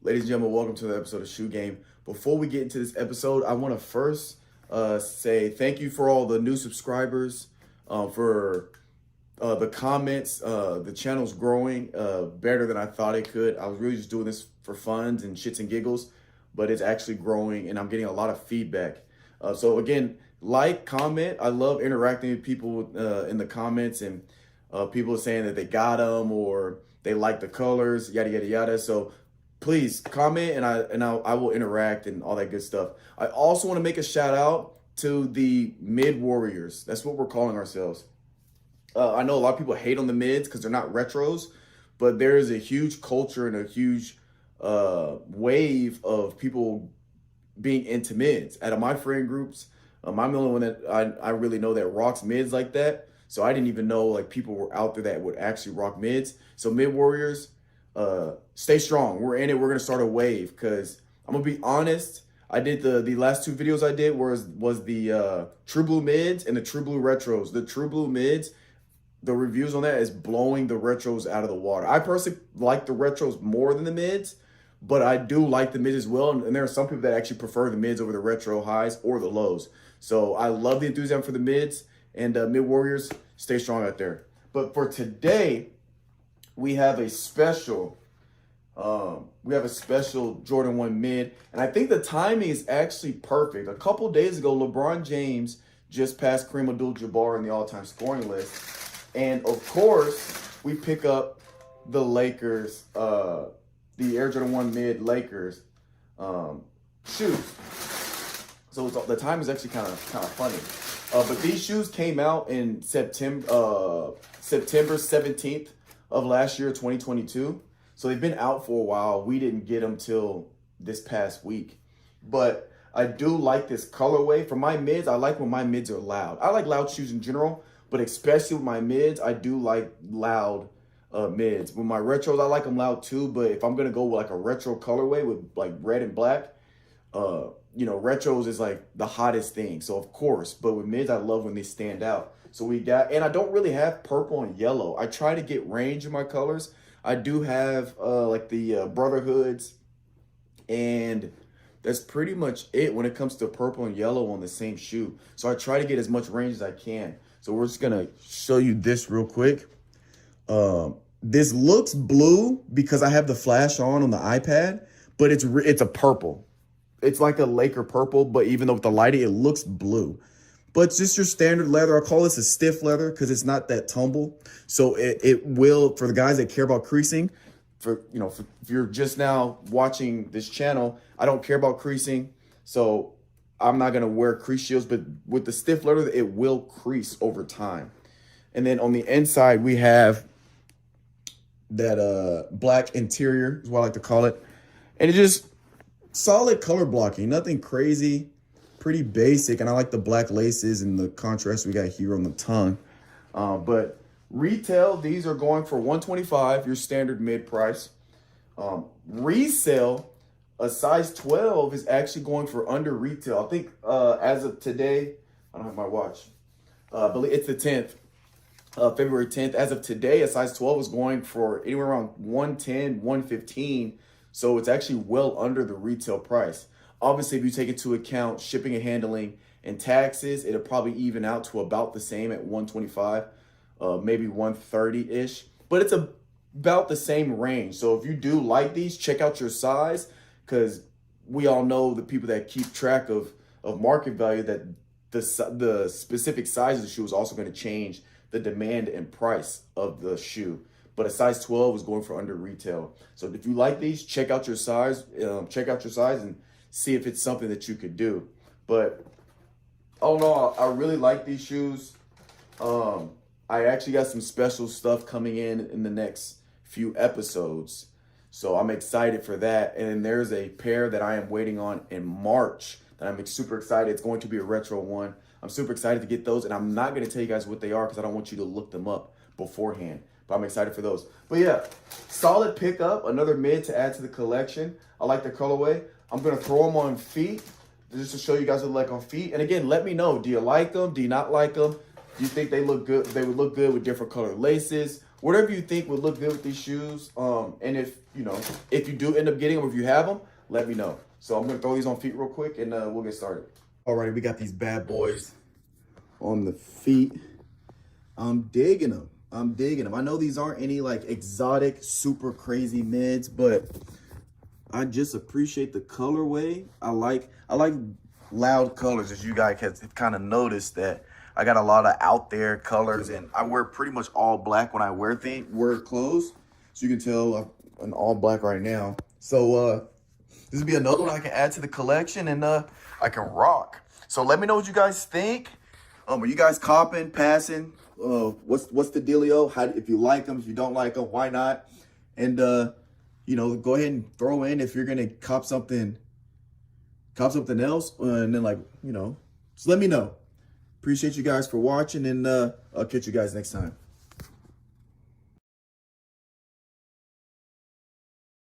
Ladies and gentlemen, welcome to the episode of Shoe Game. Before we get into this episode, I want to first say thank you for all the new subscribers, for the comments. The channel's growing better than I thought it could. I was really just doing this for fun and shits and giggles, but it's actually growing and I'm getting a lot of feedback. So again, like, comment. I love interacting with people in the comments, and people saying that they got them or they like the colors, yada, yada, yada. So please comment and I will interact and all that good stuff. I also want to make a shout out to the mid warriors. That's what we're calling ourselves. I know a lot of people hate on the mids because they're not retros, but there is a huge culture and a huge wave of people being into mids. Out of my friend groups, I'm the only one that I really know that rocks mids like that. So I didn't even know like people were out there that would actually rock mids. So mid warriors, stay strong. We're in it. We're gonna start a wave because I'm gonna be honest. I did the last two videos I did was the True Blue mids and the True Blue retros. The True Blue mids, the reviews on that is blowing the retros out of the water. I personally like the retros more than the mids, but I do like the mids as well. And there are some people that actually prefer the mids over the retro highs or the lows. So I love the enthusiasm for the mids, and mid warriors, stay strong out there. But for today, we have a special Jordan 1 mid, and I think the timing is actually perfect. A couple days ago, LeBron James just passed Kareem Abdul-Jabbar in the all-time scoring list. And of course, we pick up the Lakers, the Air Jordan 1 mid Lakers shoes. So the time is actually kind of funny. But these shoes came out in September 17th of last year, 2022. So they've been out for a while. We didn't get them till this past week. But I do like this colorway. For my mids, I like when my mids are loud. I like loud shoes in general, but especially with my mids, I do like loud mids. With my retros, I like them loud too, but if I'm going to go with like a retro colorway with like red and black, retros is like the hottest thing. So of course, but with mids, I love when they stand out. So we got, and I don't really have purple and yellow. I try to get range in my colors. I do have like the Brotherhoods, and that's pretty much it when it comes to purple and yellow on the same shoe. So I try to get as much range as I can. So we're just gonna show you this real quick. This looks blue because I have the flash on the iPad, but it's a purple. It's like a Laker purple, but even though with the lighting, it looks blue. But it's just your standard leather. I call this a stiff leather because it's not that tumble. So it will, for the guys that care about creasing, if you're just now watching this channel, I don't care about creasing. So I'm not going to wear crease shields, but with the stiff leather, it will crease over time. And then on the inside, we have that black interior is what I like to call it. And it just solid color blocking, nothing crazy, pretty basic. And I like the black laces and the contrast we got here on the tongue. But retail, these are going for $125, your standard mid price. Resale, a size 12 is actually going for under retail. I think as of today, I don't have my watch. I believe it's the 10th, February 10th. As of today, a size 12 is going for anywhere around 110, 115. So it's actually well under the retail price. Obviously, if you take into account shipping and handling and taxes, it'll probably even out to about the same at 125, maybe 130-ish. But it's about the same range. So if you do like these, check out your size, because we all know the people that keep track of market value that the specific size of the shoe is also going to change the demand and price of the shoe. But a size 12 is going for under retail. So if you like these, check out your size. And see if it's something that you could do. But all in all, I really like these shoes. I actually got some special stuff coming in the next few episodes. So I'm excited for that. And then there's a pair that I am waiting on in March that I'm super excited. It's going to be a retro one. I'm super excited to get those. And I'm not going to tell you guys what they are because I don't want you to look them up beforehand. But I'm excited for those. But yeah, solid pickup. Another mid to add to the collection. I like the colorway. I'm going to throw them on feet just to show you guys what they look like on feet. And again, let me know. Do you like them? Do you not like them? Do you think they look good? They would look good with different colored laces whatever you think would look good with these shoes. And if you do end up getting them, or if you have them, let me know. So I'm gonna throw these on feet real quick, and we'll get started. Alrighty, we got these bad boys on the feet. I'm digging them. I know these aren't any like exotic, super crazy mids, but I just appreciate the colorway. I like loud colors, as you guys have kind of noticed that I got a lot of out there colors, and I wear pretty much all black when I wear clothes. So you can tell I'm all black right now. So this will be another one I can add to the collection, and I can rock. So let me know what you guys think. Are you guys copping, passing? What's the dealio? If you like them, if you don't like them, why not? And go ahead and throw in if you're gonna cop something else, and then just let me know. Appreciate you guys for watching, and I'll catch you guys next time.